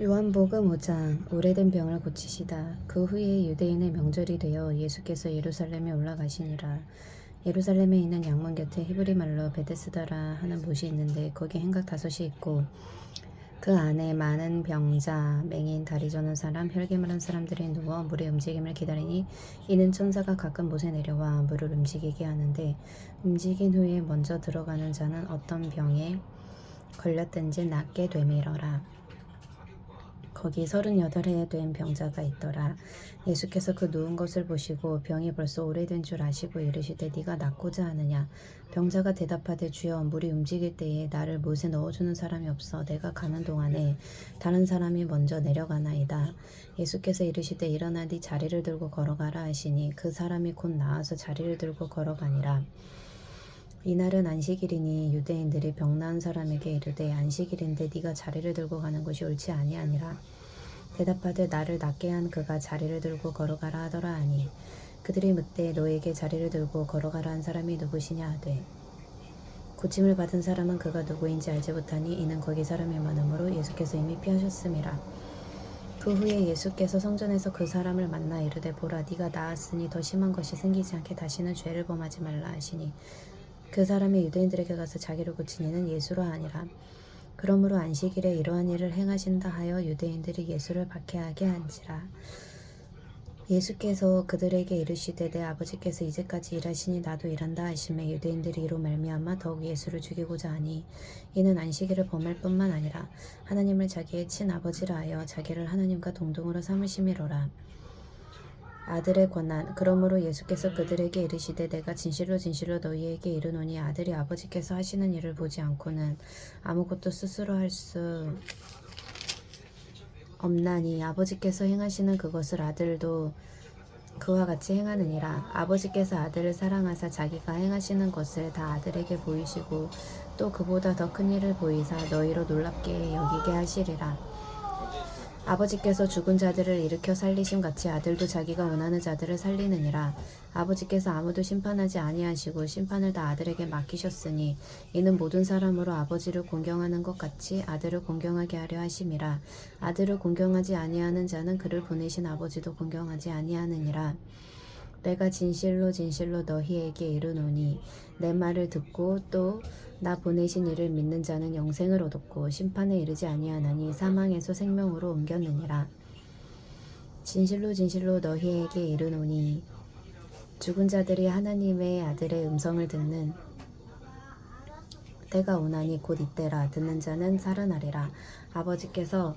요한복음 5장. 오래된 병을 고치시다. 그 후에 유대인의 명절이 되어 예수께서 예루살렘에 올라가시니라. 예루살렘에 있는 양문 곁에 히브리 말로 베데스다라 하는 못이 있는데 거기 행각 5이 있고 그 안에 많은 병자, 맹인, 다리 저는 사람, 혈기 마른 사람들이 누워 물의 움직임을 기다리니 이는 천사가 가끔 못에 내려와 물을 움직이게 하는데 움직인 후에 먼저 들어가는 자는 어떤 병에 걸렸든지 낫게 되밀어라. 거기 38해 된 병자가 있더라. 예수께서 그 누운 것을 보시고 병이 벌써 오래된 줄 아시고 이르시되 네가 낫고자 하느냐. 병자가 대답하되 주여 물이 움직일 때에 나를 못에 넣어주는 사람이 없어 내가 가는 동안에 다른 사람이 먼저 내려가나이다. 예수께서 이르시되 일어나 네 자리를 들고 걸어가라 하시니 그 사람이 곧 나와서 자리를 들고 걸어가니라. 이날은 안식일이니 유대인들이 병 나은 사람에게 이르되 안식일인데 네가 자리를 들고 가는 것이 옳지 아니하니라. 대답하되 나를 낫게 한 그가 자리를 들고 걸어가라 하더라 하니 그들이 묻되 너에게 자리를 들고 걸어가라 한 사람이 누구시냐 하되 고침을 받은 사람은 그가 누구인지 알지 못하니 이는 거기 사람이 많으므로 예수께서 이미 피하셨음이라. 그 후에 예수께서 성전에서 그 사람을 만나 이르되 보라 네가 나았으니 더 심한 것이 생기지 않게 다시는 죄를 범하지 말라 하시니 그 사람이 유대인들에게 가서 자기를 고친 이는 예수라 하니라. 그러므로 안식일에 이러한 일을 행하신다 하여 유대인들이 예수를 박해하게 한지라. 예수께서 그들에게 이르시되 내 아버지께서 이제까지 일하시니 나도 일한다 하시매 유대인들이 이로 말미암아 더욱 예수를 죽이고자 하니 이는 안식일을 범할 뿐만 아니라 하나님을 자기의 친아버지라 하여 자기를 하나님과 동등으로 삼으심이로라. 아들의 권한. 그러므로 예수께서 그들에게 이르시되 내가 진실로 진실로 너희에게 이르노니 아들이 아버지께서 하시는 일을 보지 않고는 아무것도 스스로 할 수 없나니 아버지께서 행하시는 그것을 아들도 그와 같이 행하느니라. 아버지께서 아들을 사랑하사 자기가 행하시는 것을 다 아들에게 보이시고 또 그보다 더 큰 일을 보이사 너희로 놀랍게 여기게 하시리라. 아버지께서 죽은 자들을 일으켜 살리심 같이 아들도 자기가 원하는 자들을 살리느니라. 아버지께서 아무도 심판하지 아니하시고 심판을 다 아들에게 맡기셨으니 이는 모든 사람으로 아버지를 공경하는 것 같이 아들을 공경하게 하려 하심이라. 아들을 공경하지 아니하는 자는 그를 보내신 아버지도 공경하지 아니하느니라. 내가 진실로 진실로 너희에게 이르노니 내 말을 듣고 또 나 보내신 이를 믿는 자는 영생을 얻었고 심판에 이르지 아니하나니 사망에서 생명으로 옮겼느니라. 진실로 진실로 너희에게 이르노니 죽은 자들이 하나님의 아들의 음성을 듣는 때가 오나니 곧 이때라. 듣는 자는 살아나리라. 아버지께서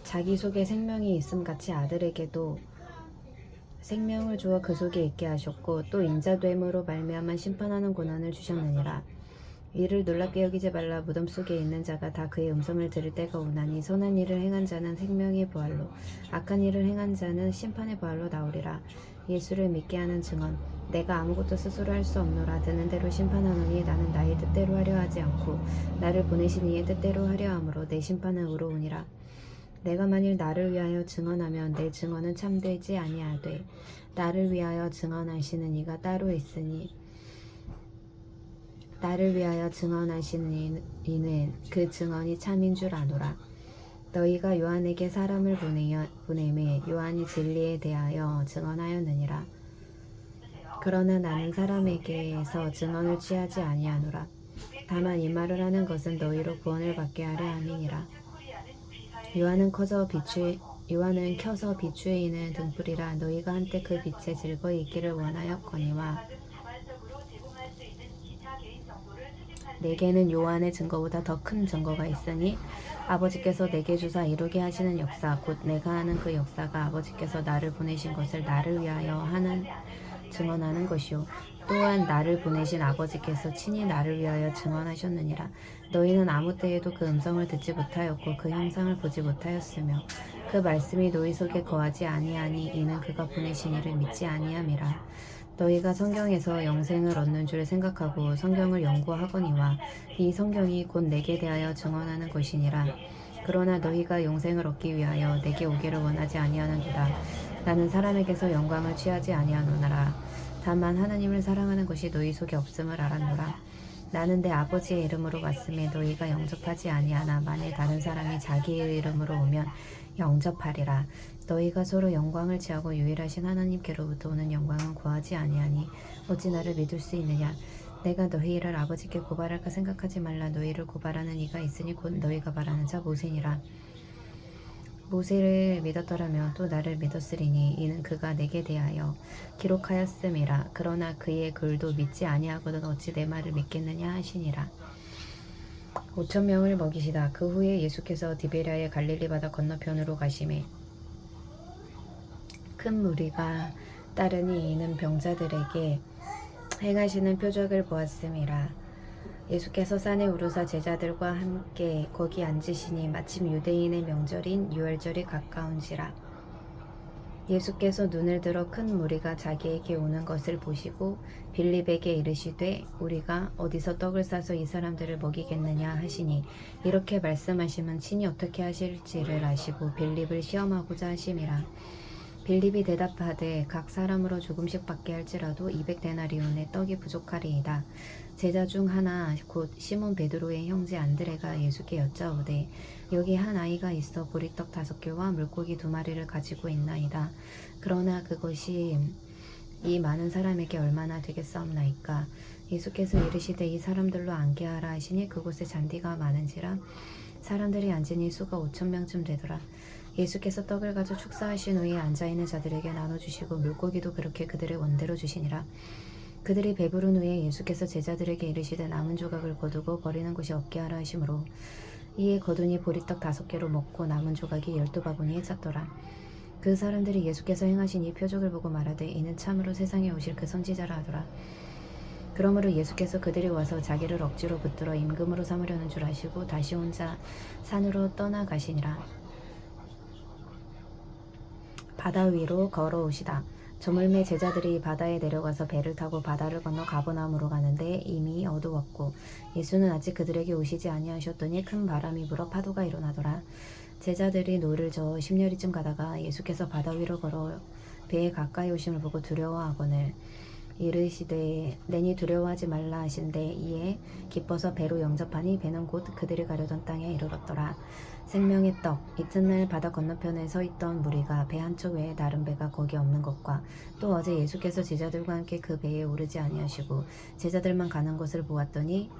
자기 속에 생명이 있음 같이 아들에게도 생명을 주어 그 속에 있게 하셨고 또 인자됨으로 말미암아 심판하는 고난을 주셨느니라. 이를 놀랍게 여기지 말라. 무덤 속에 있는 자가 다 그의 음성을 들을 때가 오나니 선한 일을 행한 자는 생명의 부활로 악한 일을 행한 자는 심판의 부활로 나오리라. 예수를 믿게 하는 증언. 내가 아무것도 스스로 할 수 없노라. 드는 대로 심판하노니 나는 나의 뜻대로 하려 하지 않고 나를 보내신 이의 뜻대로 하려 함으로 내 심판은 의로우니라. 내가 만일 나를 위하여 증언하면 내 증언은 참되지 아니하되 나를 위하여 증언하시는 이가 따로 있으니 나를 위하여 증언하시는 이는 그 증언이 참인 줄 아노라. 너희가 요한에게 사람을 보내매 요한이 진리에 대하여 증언하였느니라. 그러나 나는 사람에게서 증언을 취하지 아니하노라. 다만 이 말을 하는 것은 너희로 구원을 받게 하려 함이니라. 요한은 켜서 비추이는 등불이라. 너희가 한때 그 빛에 즐거이 있기를 원하였거니와 내게는 요한의 증거보다 더 큰 증거가 있으니 아버지께서 내게 주사 이루게 하시는 역사 곧 내가 하는 그 역사가 아버지께서 나를 보내신 것을 나를 위하여 하는 증언하는 것이요 또한 나를 보내신 아버지께서 친히 나를 위하여 증언하셨느니라. 너희는 아무 때에도 그 음성을 듣지 못하였고 그 형상을 보지 못하였으며 그 말씀이 너희 속에 거하지 아니하니 이는 그가 보내신 이를 믿지 아니함이라. 너희가 성경에서 영생을 얻는 줄 생각하고 성경을 연구하거니와 이 성경이 곧 내게 대하여 증언하는 것이니라. 그러나 너희가 영생을 얻기 위하여 내게 오기를 원하지 아니하는도다. 나는 사람에게서 영광을 취하지 아니하노라. 다만 하나님을 사랑하는 것이 너희 속에 없음을 알았노라. 나는 내 아버지의 이름으로 왔음에 너희가 영접하지 아니하나 만일 다른 사람이 자기의 이름으로 오면 영접하리라. 너희가 서로 영광을 취하고 유일하신 하나님께로부터 오는 영광은 구하지 아니하니 어찌 나를 믿을 수 있느냐. 내가 너희를 아버지께 고발할까 생각하지 말라. 너희를 고발하는 이가 있으니 곧 너희가 말하는 자 모세니라. 모세를 믿었더라면 또 나를 믿었으리니 이는 그가 내게 대하여 기록하였음이라. 그러나 그의 글도 믿지 아니하거든 어찌 내 말을 믿겠느냐 하시니라. 5천 명을 먹이시다. 그 후에 예수께서 디베랴의 갈릴리 바다 건너편으로 가심에 큰 무리가 따르니 이는 병자들에게 행하시는 표적을 보았음이라. 예수께서 산에 오르사 제자들과 함께 거기 앉으시니 마침 유대인의 명절인 유월절이 가까운지라. 예수께서 눈을 들어 큰 무리가 자기에게 오는 것을 보시고 빌립에게 이르시되 우리가 어디서 떡을 싸서 이 사람들을 먹이겠느냐 하시니 이렇게 말씀하시면 친히 어떻게 하실지를 아시고 빌립을 시험하고자 하심이라. 빌립이 대답하되 각 사람으로 조금씩 받게 할지라도 200데나리온의 떡이 부족하리이다. 제자 중 하나 곧 시몬 베드로의 형제 안드레가 예수께 여짜오되 여기 한 아이가 있어 보리떡 5개와 물고기 2마리를 가지고 있나이다. 그러나 그것이 이 많은 사람에게 얼마나 되겠사옵나이까. 예수께서 이르시되 이 사람들로 앉게 하라 하시니 그곳에 잔디가 많은지라 사람들이 앉으니 수가 5천 명쯤 되더라. 예수께서 떡을 가져 축사하신 후에 앉아있는 자들에게 나눠주시고 물고기도 그렇게 그들의 원대로 주시니라. 그들이 배부른 후에 예수께서 제자들에게 이르시되 남은 조각을 거두고 버리는 곳이 없게 하라 하시므로 이에 거두니 보리떡 5개로 먹고 남은 조각이 12바구니에 찼더라. 그 사람들이 예수께서 행하신 이 표적을 보고 말하되 이는 참으로 세상에 오실 그 선지자라 하더라. 그러므로 예수께서 그들이 와서 자기를 억지로 붙들어 임금으로 삼으려는 줄 아시고 다시 혼자 산으로 떠나가시니라. 바다 위로 걸어오시다. 저물매 제자들이 바다에 내려가서 배를 타고 바다를 건너 가버나움으로 가는데 이미 어두웠고 예수는 아직 그들에게 오시지 아니하셨더니 큰 바람이 불어 파도가 일어나더라. 제자들이 노를 저어 10여리쯤 가다가 예수께서 바다 위로 걸어 배에 가까이 오심을 보고 두려워하거늘 이르시되 내니 두려워하지 말라 하신대 이에 기뻐서 배로 영접하니 배는 곧 그들이 가려던 땅에 이르렀더라. 생명의 떡. 이튿날 바다 건너편에 서 있던 무리가 배 한쪽 외에 다른 배가 거기 없는 것과 또 어제 예수께서 제자들과 함께 그 배에 오르지 아니하시고 제자들만 가는 것을 보았더니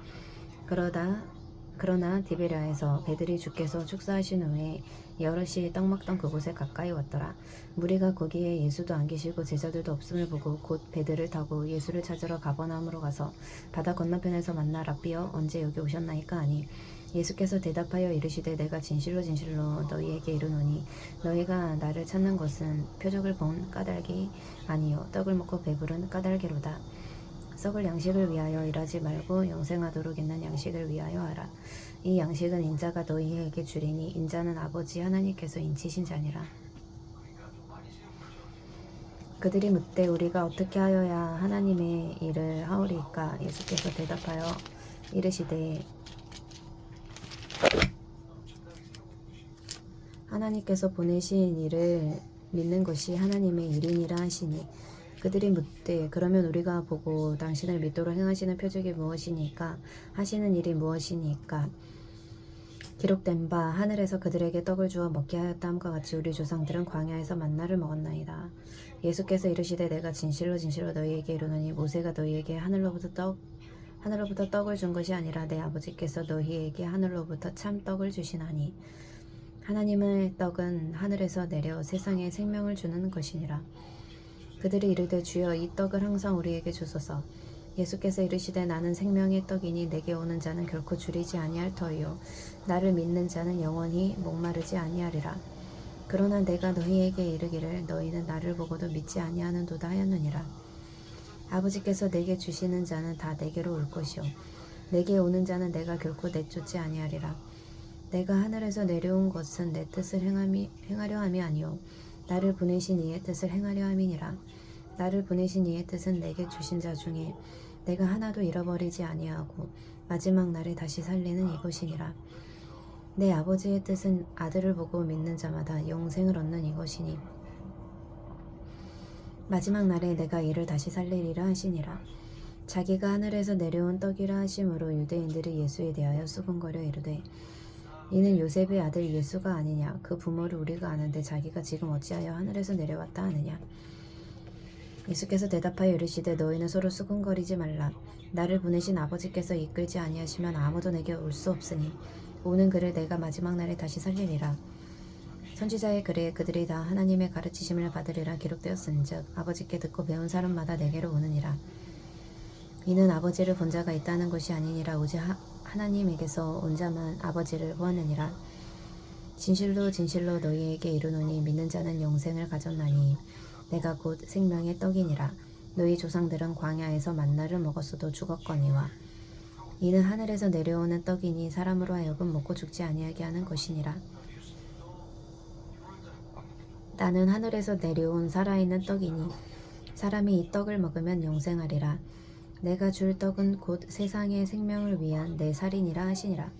그러나 디베랴에서 배들이 주께서 축사하신 후에 여럿이 떡 먹던 그곳에 가까이 왔더라. 무리가 거기에 예수도 안 계시고 제자들도 없음을 보고 곧 배들을 타고 예수를 찾으러 가버나움으로 가서 바다 건너편에서 만나 랍비여 언제 여기 오셨나이까 하니 예수께서 대답하여 이르시되 내가 진실로 진실로 너희에게 이르노니 너희가 나를 찾는 것은 표적을 본 까닭이 아니요 떡을 먹고 배부른 까닭이로다. 썩을 양식을 위하여 일하지 말고 영생하도록 있는 양식을 위하여 하라. 이 양식은 인자가 너희에게 주리니 인자는 아버지 하나님께서 인치신 자니라. 그들이 묻되 우리가 어떻게 하여야 하나님의 일을 하오리까. 예수께서 대답하여 이르시되 하나님께서 보내신 일을 믿는 것이 하나님의 일이니라 하시니 그들이 묻되 그러면 우리가 보고 당신을 믿도록 행하시는 표적이 무엇이니까 하시는 일이 무엇이니까. 기록된 바 하늘에서 그들에게 떡을 주어 먹게 하였다함과 같이 우리 조상들은 광야에서 만나를 먹었나이다. 예수께서 이르시되 내가 진실로 진실로 너희에게 이르노니 모세가 너희에게 하늘로부터 떡을 준 것이 아니라 내 아버지께서 너희에게 하늘로부터 참 떡을 주시나니 하나님의 떡은 하늘에서 내려 세상에 생명을 주는 것이니라. 그들이 이르되 주여 이 떡을 항상 우리에게 주소서. 예수께서 이르시되 나는 생명의 떡이니 내게 오는 자는 결코 줄이지 아니할 터이요 나를 믿는 자는 영원히 목마르지 아니하리라. 그러나 내가 너희에게 이르기를 너희는 나를 보고도 믿지 아니하는도다 하였느니라. 아버지께서 내게 주시는 자는 다 내게로 올 것이요 내게 오는 자는 내가 결코 내쫓지 아니하리라. 내가 하늘에서 내려온 것은 내 뜻을 행하려 함이 아니요 나를 보내신 이의 뜻을 행하려 함이니라. 나를 보내신 이의 뜻은 내게 주신 자 중에 내가 하나도 잃어버리지 아니하고 마지막 날에 다시 살리는 이것이니라. 내 아버지의 뜻은 아들을 보고 믿는 자마다 영생을 얻는 이것이니 마지막 날에 내가 이를 다시 살리리라 하시니라. 자기가 하늘에서 내려온 떡이라 하심으로 유대인들이 예수에 대하여 수군거려 이르되 이는 요셉의 아들 예수가 아니냐. 그 부모를 우리가 아는데 자기가 지금 어찌하여 하늘에서 내려왔다 하느냐. 예수께서 대답하여 이르시되 너희는 서로 수군거리지 말라. 나를 보내신 아버지께서 이끌지 아니하시면 아무도 내게 올 수 없으니 오는 그를 내가 마지막 날에 다시 살리리라. 선지자의 글에 그들이 다 하나님의 가르치심을 받으리라 기록되었은즉 아버지께 듣고 배운 사람마다 내게로 오느니라. 이는 아버지를 본 자가 있다는 것이 아니니라 오직 하나님에게서 온 자만 아버지를 보았느니라. 진실로 진실로 너희에게 이르노니 믿는 자는 영생을 가졌나니 내가 곧 생명의 떡이니라. 너희 조상들은 광야에서 만나를 먹었어도 죽었거니와 이는 하늘에서 내려오는 떡이니 사람으로 하여금 먹고 죽지 아니하게 하는 것이니라. 나는 하늘에서 내려온 살아있는 떡이니 사람이 이 떡을 먹으면 영생하리라. 내가 줄 떡은 곧 세상의 생명을 위한 내 살이니라 하시니라.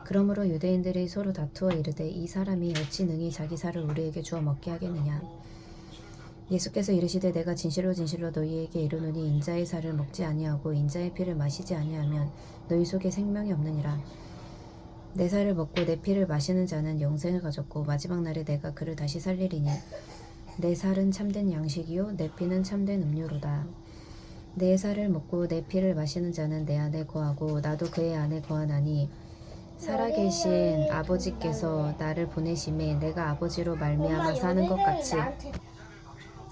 그러므로 유대인들이 서로 다투어 이르되 이 사람이 어찌 능히 자기 살을 우리에게 주어 먹게 하겠느냐. 예수께서 이르시되 내가 진실로 진실로 너희에게 이르노니 인자의 살을 먹지 아니하고 인자의 피를 마시지 아니하면 너희 속에 생명이 없느니라. 내 살을 먹고 내 피를 마시는 자는 영생을 가졌고 마지막 날에 내가 그를 다시 살리리니 내 살은 참된 양식이요 내 피는 참된 음료로다. 내 살을 먹고 내 피를 마시는 자는 내 안에 거하고 나도 그의 안에 거하나니 살아계신 아버지께서 나를 보내심에 내가 아버지로 말미암아 사는 것 같이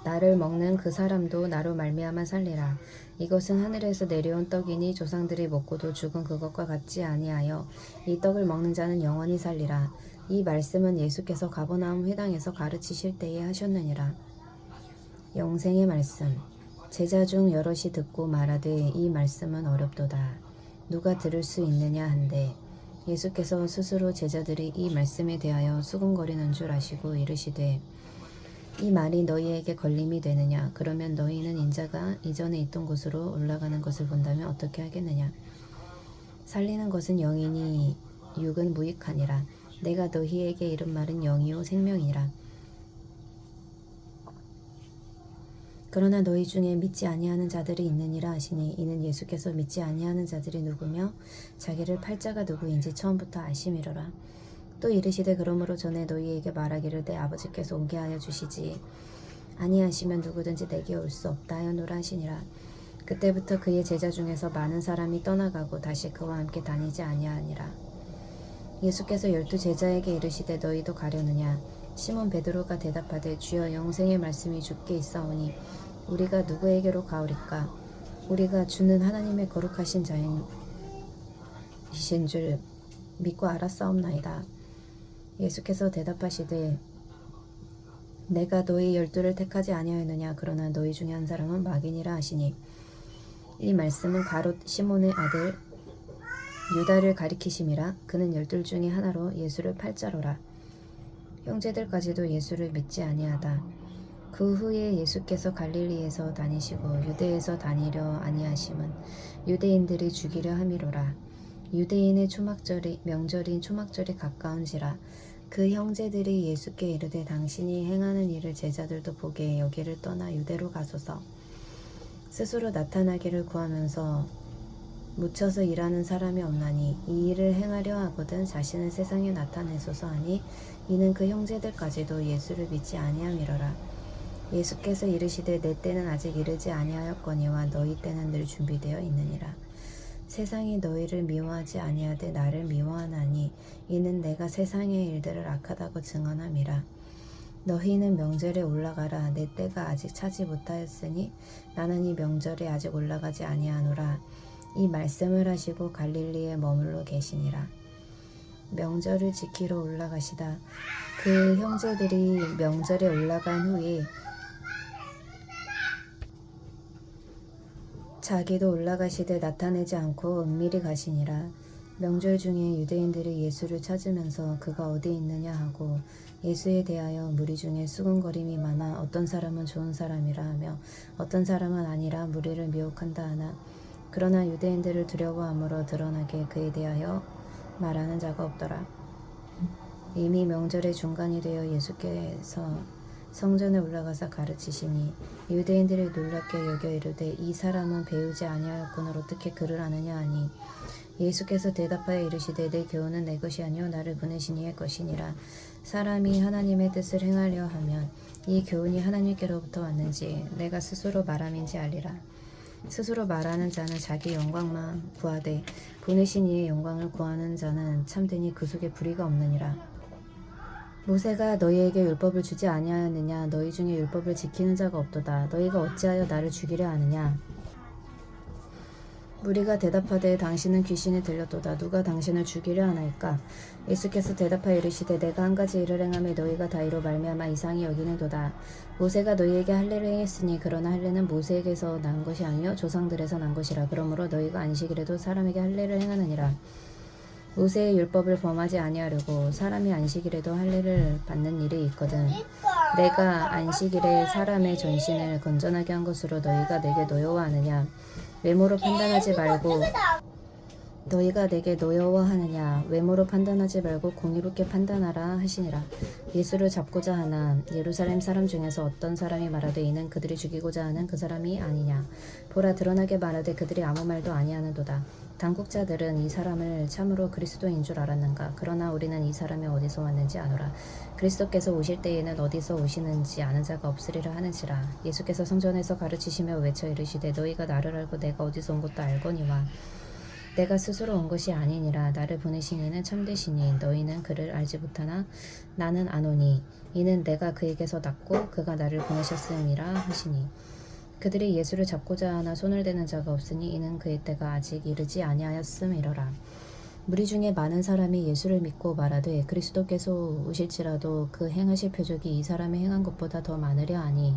나를 먹는 그 사람도 나로 말미암아 살리라. 이것은 하늘에서 내려온 떡이니 조상들이 먹고도 죽은 그것과 같지 아니하여 이 떡을 먹는 자는 영원히 살리라. 이 말씀은 예수께서 가버나움 회당에서 가르치실 때에 하셨느니라. 영생의 말씀. 제자 중 여럿이 듣고 말하되 이 말씀은 어렵도다. 누가 들을 수 있느냐 한데 예수께서 스스로 제자들이 이 말씀에 대하여 수군거리는 줄 아시고 이르시되 이 말이 너희에게 걸림이 되느냐. 그러면 너희는 인자가 이전에 있던 곳으로 올라가는 것을 본다면 어떻게 하겠느냐. 살리는 것은 영이니 육은 무익하니라. 내가 너희에게 이른 말은 영이요 생명이라. 그러나 너희 중에 믿지 아니하는 자들이 있느니라 하시니 이는 예수께서 믿지 아니하는 자들이 누구며 자기를 팔 자가 누구인지 처음부터 아심이로라. 또 이르시되 그러므로 전에 너희에게 말하기를 내 아버지께서 오게 하여 주시지 아니하시면 누구든지 내게 올 수 없다 하였노라 하시니라. 그때부터 그의 제자 중에서 많은 사람이 떠나가고 다시 그와 함께 다니지 아니하니라. 예수께서 12 제자에게 이르시되 너희도 가려느냐. 시몬 베드로가 대답하되 주여 영생의 말씀이 주께 있사오니 우리가 누구에게로 가오리까. 우리가 주는 하나님의 거룩하신 자이신 줄 믿고 알았사옵나이다. 예수께서 대답하시되 내가 너희 12를 택하지 아니하였느냐. 그러나 너희 중에 한 사람은 마귀니라 하시니 이 말씀은 가롯 시몬의 아들 유다를 가리키심이라. 그는 12 중에 하나로 예수를 팔 자로라. 형제들까지도 예수를 믿지 아니하다. 그 후에 예수께서 갈릴리에서 다니시고 유대에서 다니려 아니하심은 유대인들이 죽이려 함이로라. 유대인의 명절인 초막절이 가까운지라. 그 형제들이 예수께 이르되 당신이 행하는 일을 제자들도 보게 여기를 떠나 유대로 가소서. 스스로 나타나기를 구하면서 묻혀서 일하는 사람이 없나니 이 일을 행하려 하거든 자신을 세상에 나타내소서 하니 이는 그 형제들까지도 예수를 믿지 아니함이로라. 예수께서 이르시되 내 때는 아직 이르지 아니하였거니와 너희 때는 늘 준비되어 있느니라. 세상이 너희를 미워하지 아니하되 나를 미워하나니 이는 내가 세상의 일들을 악하다고 증언함이라. 너희는 명절에 올라가라. 내 때가 아직 차지 못하였으니 나는 이 명절에 아직 올라가지 아니하노라. 이 말씀을 하시고 갈릴리에 머물러 계시니라. 명절을 지키러 올라가시다. 그 형제들이 명절에 올라간 후에 자기도 올라가시되 나타내지 않고 은밀히 가시니라. 명절 중에 유대인들이 예수를 찾으면서 그가 어디 있느냐 하고 예수에 대하여 무리 중에 수군거림이 많아 어떤 사람은 좋은 사람이라 하며 어떤 사람은 아니라 무리를 미혹한다 하나 그러나 유대인들을 두려워함으로 드러나게 그에 대하여 말하는 자가 없더라. 이미 명절의 중간이 되어 예수께서 성전에 올라가서 가르치시니 유대인들이 놀랍게 여겨 이르되 이 사람은 배우지 아니하였거늘 어떻게 그를 아느냐 하니 예수께서 대답하여 이르시되 내 교훈은 내 것이 아니요 나를 보내신 이의 것이니라. 사람이 하나님의 뜻을 행하려 하면 이 교훈이 하나님께로부터 왔는지 내가 스스로 말함인지 알리라. 스스로 말하는 자는 자기 영광만 구하되 보내신 이의 영광을 구하는 자는 참되니 그 속에 불의가 없느니라. 모세가 너희에게 율법을 주지 아니하였느냐? 너희 중에 율법을 지키는 자가 없도다. 너희가 어찌하여 나를 죽이려 하느냐? 무리가 대답하되 당신은 귀신이 들렸도다. 누가 당신을 죽이려 하나이까? 예수께서 대답하여 이르시되 내가 한 가지 일을 행하며 너희가 다 이로 말미암아 이상히 여기는도다. 모세가 너희에게 할례를 행했으니 그러나 할례는 모세에게서 난 것이 아니요 조상들에서 난 것이라. 그러므로 너희가 안식일에도 사람에게 할례를 행하느니라. 모세의 율법을 범하지 아니하려고 사람이 안식일에도 할례를 받는 일이 있거든. 내가 안식일에 사람의 전신을 건전하게 한 것으로 너희가 내게 노여워하느냐? 외모로 판단하지 말고 너희가 내게 노여워하느냐? 외모로 판단하지 말고 공의롭게 판단하라 하시니라. 예수를 잡고자 하나 예루살렘 사람 중에서 어떤 사람이 말하되 이는 그들이 죽이고자 하는 그 사람이 아니냐? 보라 드러나게 말하되 그들이 아무 말도 아니하는도다. 당국자들은 이 사람을 참으로 그리스도인 줄 알았는가? 그러나 우리는 이 사람이 어디서 왔는지 아노라. 그리스도께서 오실 때에는 어디서 오시는지 아는 자가 없으리라 하는지라. 예수께서 성전에서 가르치시며 외쳐 이르시되 너희가 나를 알고 내가 어디서 온 것도 알거니와 내가 스스로 온 것이 아니니라. 나를 보내신 이는 참되시니 너희는 그를 알지 못하나 나는 아노니 이는 내가 그에게서 났고 그가 나를 보내셨음이라 하시니 그들이 예수를 잡고자 하나 손을 대는 자가 없으니 이는 그의 때가 아직 이르지 아니하였음이러라. 무리 중에 많은 사람이 예수를 믿고 말하되 그리스도께서 오실지라도 그 행하실 표적이 이 사람이 행한 것보다 더 많으려 하니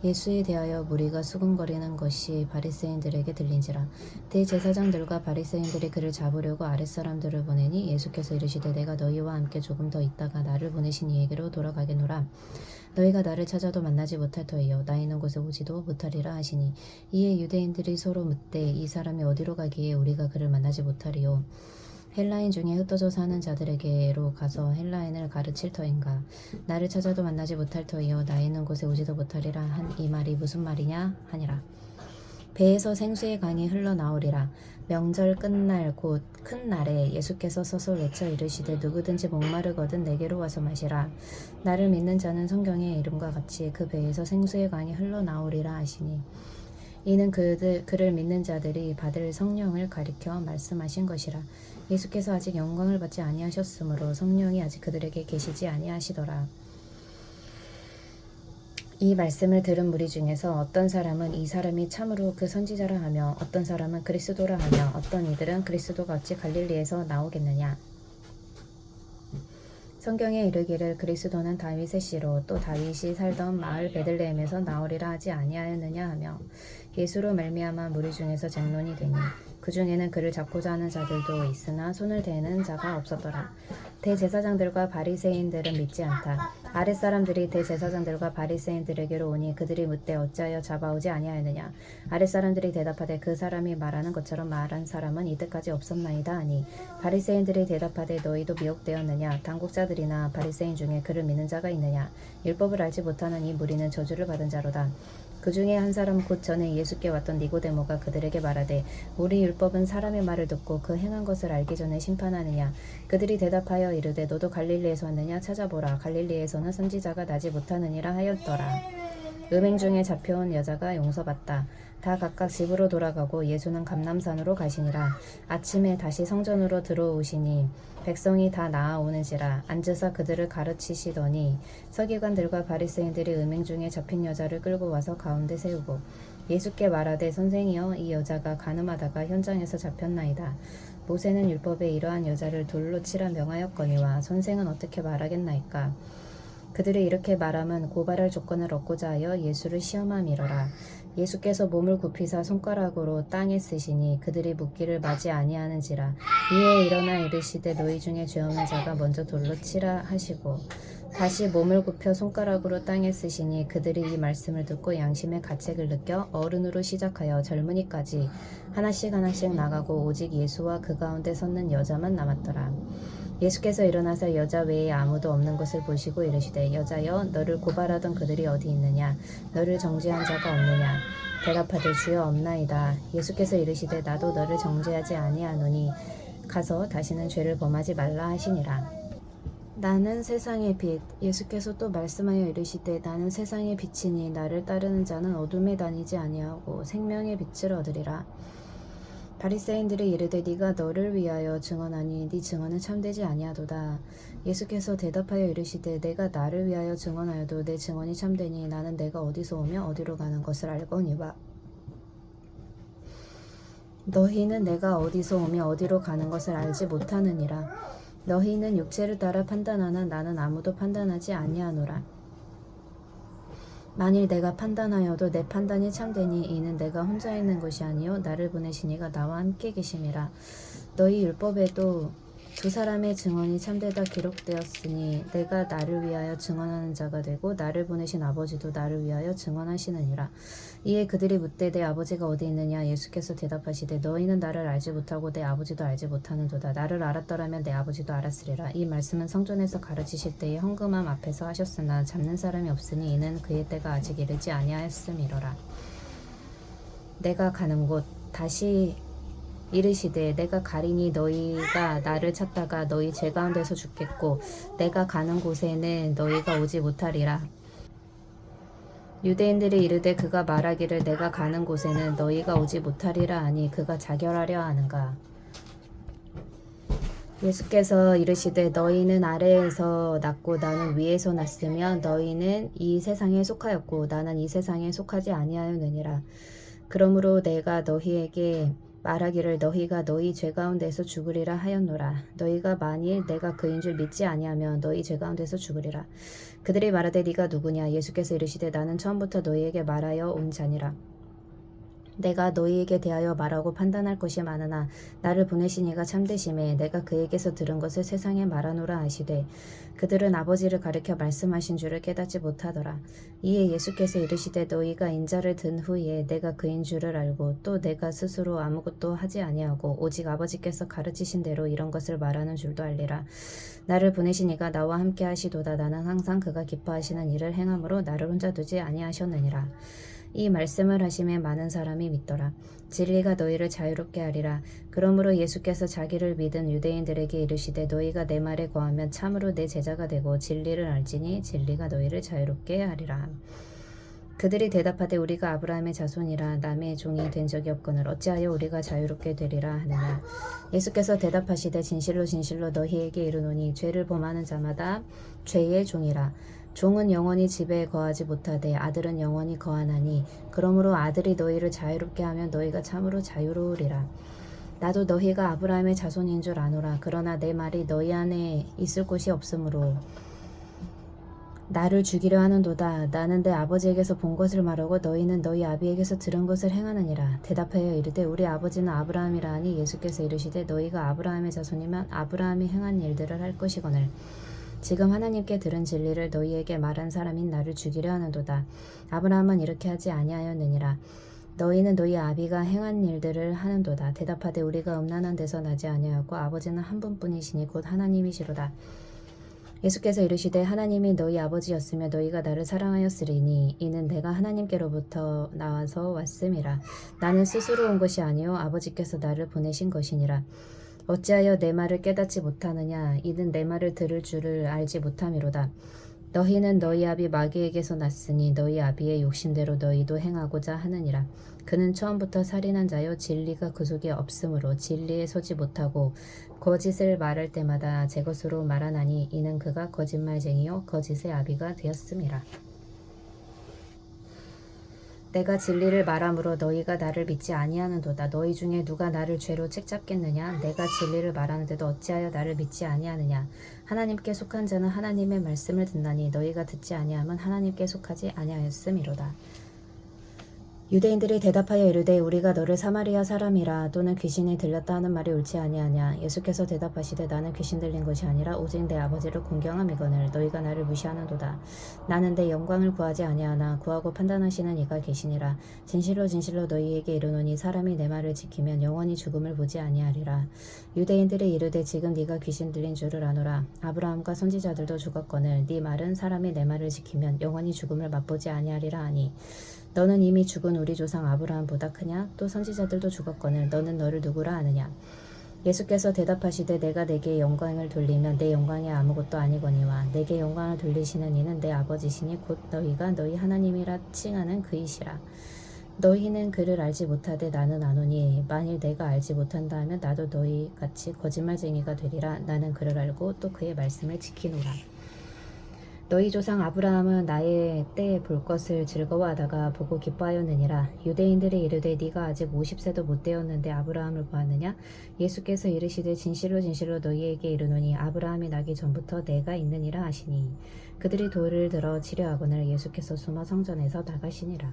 예수에 대하여 무리가 수군거리는 것이 바리새인들에게 들린지라. 대제사장들과 바리새인들이 그를 잡으려고 아랫사람들을 보내니 예수께서 이르시되 내가 너희와 함께 조금 더 있다가 나를 보내신 이에게로 돌아가겠노라. 너희가 나를 찾아도 만나지 못할 터이요 나 있는 곳에 오지도 못하리라 하시니 이에 유대인들이 서로 묻되 이 사람이 어디로 가기에 우리가 그를 만나지 못하리요? 헬라인 중에 흩어져 사는 자들에게로 가서 헬라인을 가르칠 터인가? 나를 찾아도 만나지 못할 터이요 나 있는 곳에 오지도 못하리라 한 이 말이 무슨 말이냐 하니라. 배에서 생수의 강이 흘러나오리라. 명절 끝날 곧 큰 날에 예수께서 서서 외쳐 이르시되 누구든지 목마르거든 내게로 와서 마시라. 나를 믿는 자는 성경의 이름과 같이 그 배에서 생수의 강이 흘러나오리라 하시니 이는 그를 믿는 자들이 받을 성령을 가리켜 말씀하신 것이라. 예수께서 아직 영광을 받지 아니하셨으므로 성령이 아직 그들에게 계시지 아니하시더라. 이 말씀을 들은 무리 중에서 어떤 사람은 이 사람이 참으로 그 선지자라 하며 어떤 사람은 그리스도라 하며 어떤 이들은 그리스도가 어찌 갈릴리에서 나오겠느냐. 성경에 이르기를 그리스도는 다윗의 씨로 또 다윗이 살던 마을 베들레헴에서 나오리라 하지 아니하였느냐 하며 예수로 말미암아 무리 중에서 쟁론이 되니 그 중에는 그를 잡고자 하는 자들도 있으나 손을 대는 자가 없었더라. 대제사장들과 바리새인들은 믿지 않다. 아랫사람들이 대제사장들과 바리새인들에게로 오니 그들이 묻되 어찌하여 잡아오지 아니하였느냐. 아랫사람들이 대답하되 그 사람이 말하는 것처럼 말한 사람은 이때까지 없었나이다 하니 바리새인들이 대답하되 너희도 미혹되었느냐. 당국자들이나 바리새인 중에 그를 믿는 자가 있느냐. 율법을 알지 못하는 이 무리는 저주를 받은 자로다. 그 중에 한 사람 곧 전에 예수께 왔던 니고데모가 그들에게 말하되 우리 율법은 사람의 말을 듣고 그 행한 것을 알기 전에 심판하느냐. 그들이 대답하여 이르되 너도 갈릴리에서 왔느냐. 찾아보라. 갈릴리에서는 선지자가 나지 못하느니라 하였더라. 음행 중에 잡혀온 여자가 용서받다. 다 각각 집으로 돌아가고 예수는 감람산으로 가시니라. 아침에 다시 성전으로 들어오시니 백성이 다 나아오는지라. 앉으사 그들을 가르치시더니 서기관들과 바리새인들이 음행 중에 잡힌 여자를 끌고 와서 가운데 세우고 예수께 말하되 선생이여 이 여자가 간음하다가 현장에서 잡혔나이다. 모세는 율법에 이러한 여자를 돌로 치라 명하였거니와 선생은 어떻게 말하겠나이까. 그들이 이렇게 말함은 고발할 조건을 얻고자 하여 예수를 시험함이로라. 예수께서 몸을 굽히사 손가락으로 땅에 쓰시니 그들이 묻기를 마지 아니하는지라. 이에 일어나 이르시되 너희 중에 죄 없는 자가 먼저 돌로 치라 하시고 다시 몸을 굽혀 손가락으로 땅에 쓰시니 그들이 이 말씀을 듣고 양심의 가책을 느껴 어른으로 시작하여 젊은이까지 하나씩 하나씩 나가고 오직 예수와 그 가운데 섰는 여자만 남았더라. 예수께서 일어나서 여자 외에 아무도 없는 것을 보시고 이르시되 여자여 너를 고발하던 그들이 어디 있느냐 너를 정죄한 자가 없느냐 대답하되 주여 없나이다. 예수께서 이르시되 나도 너를 정죄하지 아니하노니 가서 다시는 죄를 범하지 말라 하시니라. 나는 세상의 빛. 예수께서 또 말씀하여 이르시되 나는 세상의 빛이니 나를 따르는 자는 어둠에 다니지 아니하고 생명의 빛을 얻으리라. 바리새인들이 이르되 네가 너를 위하여 증언하니 네 증언은 참되지 아니하도다. 예수께서 대답하여 이르시되 내가 나를 위하여 증언하여도 내 증언이 참되니 나는 내가 어디서 오며 어디로 가는 것을 알거니와 너희는 내가 어디서 오며 어디로 가는 것을 알지 못하느니라. 너희는 육체를 따라 판단하나 나는 아무도 판단하지 아니하노라. 만일 내가 판단하여도 내 판단이 참되니 이는 내가 혼자 있는 것이 아니요 나를 보내신 이가 나와 함께 계심이라. 너희 율법에도 두 사람의 증언이 참되다 기록되었으니 내가 나를 위하여 증언하는 자가 되고 나를 보내신 아버지도 나를 위하여 증언하시느니라. 이에 그들이 묻되 내 아버지가 어디 있느냐. 예수께서 대답하시되 너희는 나를 알지 못하고 내 아버지도 알지 못하는도다. 나를 알았더라면 내 아버지도 알았으리라. 이 말씀은 성전에서 가르치실 때의 헌금함 앞에서 하셨으나 잡는 사람이 없으니 이는 그의 때가 아직 이르지 아니하였음이로라. 내가 가는 곳 다시 이르시되 내가 가리니 너희가 나를 찾다가 너희 죄 가운데서 죽겠고 내가 가는 곳에는 너희가 오지 못하리라. 유대인들이 이르되 그가 말하기를 내가 가는 곳에는 너희가 오지 못하리라 하니 그가 자결하려 하는가. 예수께서 이르시되 너희는 아래에서 났고 나는 위에서 났으며 너희는 이 세상에 속하였고 나는 이 세상에 속하지 아니하였느니라. 그러므로 내가 너희에게 말하기를 너희가 너희 죄 가운데서 죽으리라 하였노라. 너희가 만일 내가 그인 줄 믿지 아니하면 너희 죄 가운데서 죽으리라. 그들이 말하되 네가 누구냐. 예수께서 이르시되 나는 처음부터 너희에게 말하여 온 자니라. 내가 너희에게 대하여 말하고 판단할 것이 많으나 나를 보내신 이가 참되심에 내가 그에게서 들은 것을 세상에 말하노라 하시되 그들은 아버지를 가리켜 말씀하신 줄을 깨닫지 못하더라. 이에 예수께서 이르시되 너희가 인자를 든 후에 내가 그인 줄을 알고 또 내가 스스로 아무것도 하지 아니하고 오직 아버지께서 가르치신 대로 이런 것을 말하는 줄도 알리라. 나를 보내신 이가 나와 함께 하시도다. 나는 항상 그가 기뻐하시는 일을 행함으로 나를 혼자 두지 아니하셨느니라. 이 말씀을 하심에 많은 사람이 믿더라. 진리가 너희를 자유롭게 하리라. 그러므로 예수께서 자기를 믿은 유대인들에게 이르시되 너희가 내 말에 거하면 참으로 내 제자가 되고 진리를 알지니 진리가 너희를 자유롭게 하리라. 그들이 대답하되 우리가 아브라함의 자손이라 남의 종이 된 적이 없거늘 어찌하여 우리가 자유롭게 되리라 하느냐. 예수께서 대답하시되 진실로 진실로 너희에게 이르노니 죄를 범하는 자마다 죄의 종이라. 종은 영원히 집에 거하지 못하되 아들은 영원히 거하나니 그러므로 아들이 너희를 자유롭게 하면 너희가 참으로 자유로우리라. 나도 너희가 아브라함의 자손인 줄 아노라. 그러나 내 말이 너희 안에 있을 곳이 없으므로 나를 죽이려 하는도다. 나는 내 아버지에게서 본 것을 말하고 너희는 너희 아비에게서 들은 것을 행하느니라. 대답하여 이르되 우리 아버지는 아브라함이라 하니 예수께서 이르시되 너희가 아브라함의 자손이면 아브라함이 행한 일들을 할 것이거늘 지금 하나님께 들은 진리를 너희에게 말한 사람인 나를 죽이려 하는도다. 아브라함은 이렇게 하지 아니하였느니라. 너희는 너희 아비가 행한 일들을 하는도다. 대답하되 우리가 음란한 데서 나지 아니하고 아버지는 한 분뿐이시니 곧 하나님이시로다. 예수께서 이르시되 하나님이 너희 아버지였으며 너희가 나를 사랑하였으리니 이는 내가 하나님께로부터 나와서 왔음이라. 나는 스스로 온 것이 아니요 아버지께서 나를 보내신 것이니라. 어찌하여 내 말을 깨닫지 못하느냐. 이는 내 말을 들을 줄을 알지 못함이로다. 너희는 너희 아비 마귀에게서 났으니 너희 아비의 욕심대로 너희도 행하고자 하느니라. 그는 처음부터 살인한 자요 진리가 그 속에 없으므로 진리에 서지 못하고 거짓을 말할 때마다 제 것으로 말하나니 이는 그가 거짓말쟁이요 거짓의 아비가 되었음이라. 내가 진리를 말함으로 너희가 나를 믿지 아니하는도다. 너희 중에 누가 나를 죄로 책잡겠느냐. 내가 진리를 말하는데도 어찌하여 나를 믿지 아니하느냐. 하나님께 속한 자는 하나님의 말씀을 듣나니 너희가 듣지 아니함은 하나님께 속하지 아니하였음이로다. 유대인들이 대답하여 이르되 우리가 너를 사마리아 사람이라 또는 귀신이 들렸다 하는 말이 옳지 아니하냐. 예수께서 대답하시되 나는 귀신 들린 것이 아니라 오직 내 아버지를 공경함이거늘 너희가 나를 무시하는도다. 나는 내 영광을 구하지 아니하나 구하고 판단하시는 이가 계시니라. 진실로 진실로 너희에게 이르노니 사람이 내 말을 지키면 영원히 죽음을 보지 아니하리라. 유대인들이 이르되 지금 네가 귀신 들린 줄을 아노라. 아브라함과 선지자들도 죽었거늘 네 말은 사람이 내 말을 지키면 영원히 죽음을 맛보지 아니하리라 하니 너는 이미 죽은 우리 조상 아브라함보다 크냐? 또 선지자들도 죽었거늘 너는 너를 누구라 하느냐? 예수께서 대답하시되 내가 내게 영광을 돌리면 내 영광이 아무것도 아니거니와 내게 영광을 돌리시는 이는 내 아버지시니 곧 너희가 너희 하나님이라 칭하는 그이시라. 너희는 그를 알지 못하되 나는 아노니 만일 내가 알지 못한다 하면 나도 너희 같이 거짓말쟁이가 되리라. 나는 그를 알고 또 그의 말씀을 지키노라. 너희 조상 아브라함은 나의 때에 볼 것을 즐거워하다가 보고 기뻐하였느니라. 유대인들이 이르되 네가 아직 50세도 못 되었는데 아브라함을 보았느냐? 예수께서 이르시되 진실로 진실로 너희에게 이르노니 아브라함이 나기 전부터 내가 있느니라 하시니 그들이 돌을 들어 치려하거늘 예수께서 숨어 성전에서 나가시니라.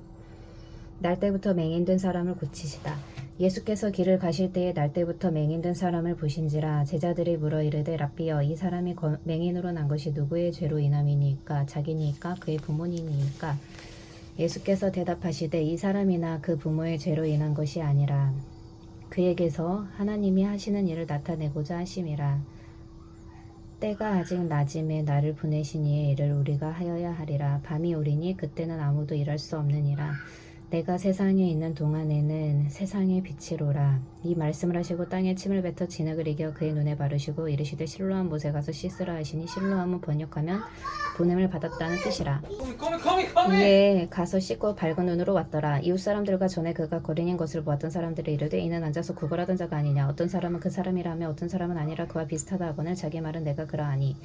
날때부터 맹인된 사람을 고치시다. 예수께서 길을 가실 때에 날때부터 맹인된 사람을 보신지라. 제자들이 물어 이르되 랍비여 이 사람이 맹인으로 난 것이 누구의 죄로 인함이니까 자기니까 그의 부모님이니까. 예수께서 대답하시되 이 사람이나 그 부모의 죄로 인한 것이 아니라 그에게서 하나님이 하시는 일을 나타내고자 하심이라. 때가 아직 낮음에 나를 보내신 이의 일을 우리가 하여야 하리라. 밤이 오리니 그때는 아무도 일할 수 없느니라. 내가 세상에 있는 동안에는 세상의 빛이로라. 이 말씀을 하시고 땅에 침을 뱉어 진흙을 이겨 그의 눈에 바르시고 이르시되 실로암 못에 가서 씻으라 하시니 실로암은 번역하면 보냄을 받았다는 뜻이라. 이에 가서 씻고 밝은 눈으로 왔더라. 이웃 사람들과 전에 그가 거린인 것을 보았던 사람들이 이르되 이는 앉아서 구걸하던 자가 아니냐. 어떤 사람은 그 사람이라며 어떤 사람은 아니라 그와 비슷하다 하거늘 자기 말은 내가 그러하니.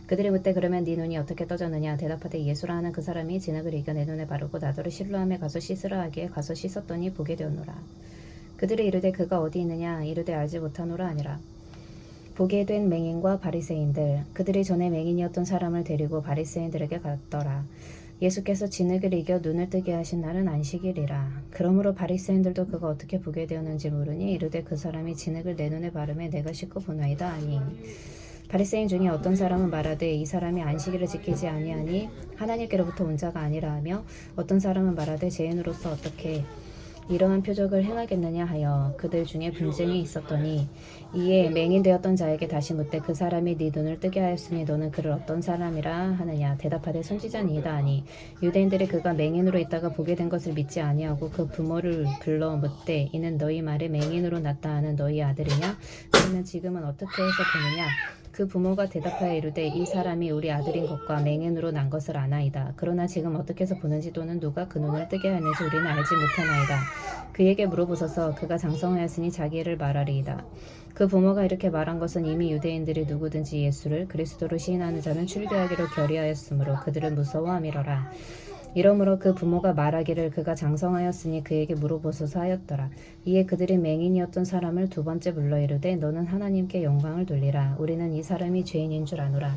그들이 묻되 그러면 네 눈이 어떻게 떠졌느냐. 대답하되 예수라 하는 그 사람이 진흙을 이겨 내 눈에 바르고 나더러 실로암에 가서 씻으라 하기에 가서 씻었더니 보게 되었노라. 그들이 이르되 그가 어디 있느냐. 이르되 알지 못하노라 하니라. 보게 된 맹인과 바리새인들. 그들이 전에 맹인이었던 사람을 데리고 바리새인들에게 갔더라. 예수께서 진흙을 이겨 눈을 뜨게 하신 날은 안식일이라. 그러므로 바리새인들도 그가 어떻게 보게 되었는지 모르니 이르되 그 사람이 진흙을 내 눈에 바르매 내가 씻고 보나이다 하니. 바리새인 중에 어떤 사람은 말하되 이 사람이 안식일을 지키지 아니하니 하나님께로부터 온 자가 아니라 하며 어떤 사람은 말하되 죄인으로서 어떻게 이러한 표적을 행하겠느냐 하여 그들 중에 분쟁이 있었더니 이에 맹인되었던 자에게 다시 묻되 그 사람이 네 눈을 뜨게 하였으니 너는 그를 어떤 사람이라 하느냐. 대답하되 선지자니이다 하니 유대인들이 그가 맹인으로 있다가 보게 된 것을 믿지 아니하고 그 부모를 불러 묻되 이는 너희 말에 맹인으로 났다 하는 너희 아들이냐. 그러면 지금은 어떻게 해서 보느냐. 그 부모가 대답하여 이르되 이 사람이 우리 아들인 것과 맹인으로 난 것을 아나이다. 그러나 지금 어떻게 해서 보는지 또는 누가 그 눈을 뜨게 하였는지 우리는 알지 못하나이다. 그에게 물어보소서. 그가 장성하였으니 자기를 말하리이다. 그 부모가 이렇게 말한 것은 이미 유대인들이 누구든지 예수를 그리스도로 시인하는 자는 출교하기로 결의하였으므로 그들을 무서워함이러라. 이러므로 그 부모가 말하기를 그가 장성하였으니 그에게 물어보소서 하였더라. 이에 그들이 맹인이었던 사람을 두 번째 불러 이르되 너는 하나님께 영광을 돌리라. 우리는 이 사람이 죄인인 줄 아노라.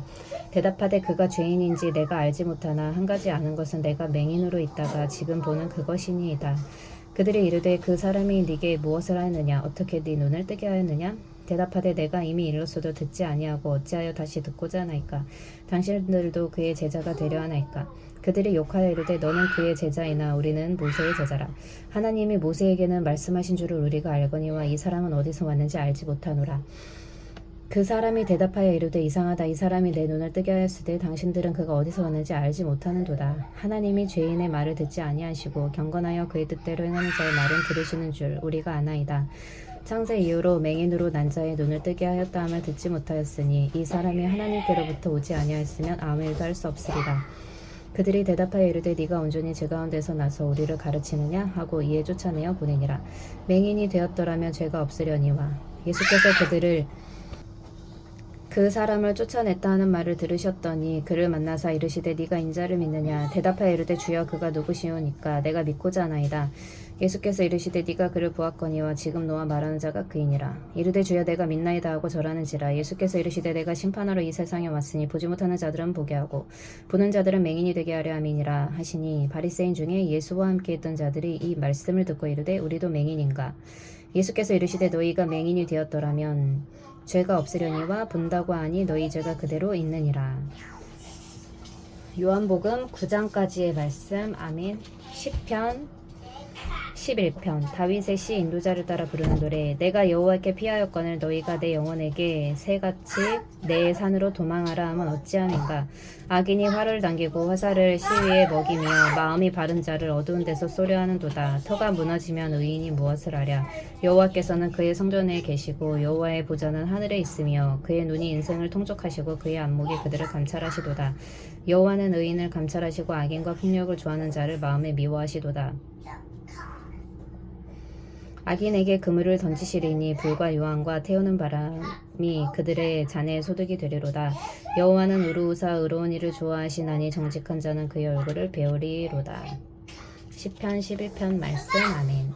대답하되 그가 죄인인지 내가 알지 못하나 한 가지 아는 것은 내가 맹인으로 있다가 지금 보는 그것이니이다. 그들이 이르되 그 사람이 네게 무엇을 하였느냐. 어떻게 네 눈을 뜨게 하였느냐. 대답하되 내가 이미 일렀어도 듣지 아니하고 어찌하여 다시 듣고자 하나이까. 당신들도 그의 제자가 되려 하나이까. 그들이 욕하여 이르되 너는 그의 제자이나 우리는 모세의 제자라. 하나님이 모세에게는 말씀하신 줄을 우리가 알거니와 이 사람은 어디서 왔는지 알지 못하노라. 그 사람이 대답하여 이르되 이상하다. 이 사람이 내 눈을 뜨게 하였으되 당신들은 그가 어디서 왔는지 알지 못하는도다. 하나님이 죄인의 말을 듣지 아니하시고 경건하여 그의 뜻대로 행하는 자의 말은 들으시는 줄 우리가 아나이다. 창세 이후로 맹인으로 난 자의 눈을 뜨게 하였다 함을 듣지 못하였으니 이 사람이 하나님께로부터 오지 아니하였으면 아무 일도 할 수 없으리라. 그들이 대답하여 이르되 네가 온전히 제 가운데서 나서 우리를 가르치느냐 하고 이에 쫓아내어 보내니라. 맹인이 되었더라면 죄가 없으려니와. 예수께서 그들을 그 사람을 쫓아냈다 하는 말을 들으셨더니 그를 만나사 이르시되 네가 인자를 믿느냐. 대답하여 이르되 주여 그가 누구시오니까 내가 믿고자 하나이다. 예수께서 이르시되 네가 그를 보았거니와 지금 너와 말하는 자가 그이니라. 이르되 주여 내가 믿나이다 하고 절하는지라. 예수께서 이르시되 내가 심판하러 이 세상에 왔으니 보지 못하는 자들은 보게 하고 보는 자들은 맹인이 되게 하려 함이니라 하시니 바리새인 중에 예수와 함께 있던 자들이 이 말씀을 듣고 이르되 우리도 맹인인가. 예수께서 이르시되 너희가 맹인이 되었더라면 죄가 없으려니와 본다고 하니 너희 죄가 그대로 있느니라. 요한복음 9장까지의 말씀. 아멘. 10편 11편 다윗의 시 인도자를 따라 부르는 노래. 내가 여호와께 피하였거늘 너희가 내 영혼에게 새같이 내 산으로 도망하라 하면 어찌함인가. 악인이 활을 당기고 화살을 시위에 먹이며 마음이 바른 자를 어두운 데서 쏘려 하는도다. 터가 무너지면 의인이 무엇을 하랴. 여호와께서는 그의 성전에 계시고 여호와의 보좌는 하늘에 있으며 그의 눈이 인생을 통촉하시고 그의 안목이 그들을 감찰하시도다. 여호와는 의인을 감찰하시고 악인과 폭력을 좋아하는 자를 마음에 미워하시도다. 악인에게 그물을 던지시리니 불과 요한과 태우는 바람이 그들의 잔에 소득이 되리로다. 여호와는 우루우사 의로운 일을 좋아하시나니 정직한 자는 그의 얼굴을 배우리로다. 시편 11편 말씀. 아멘.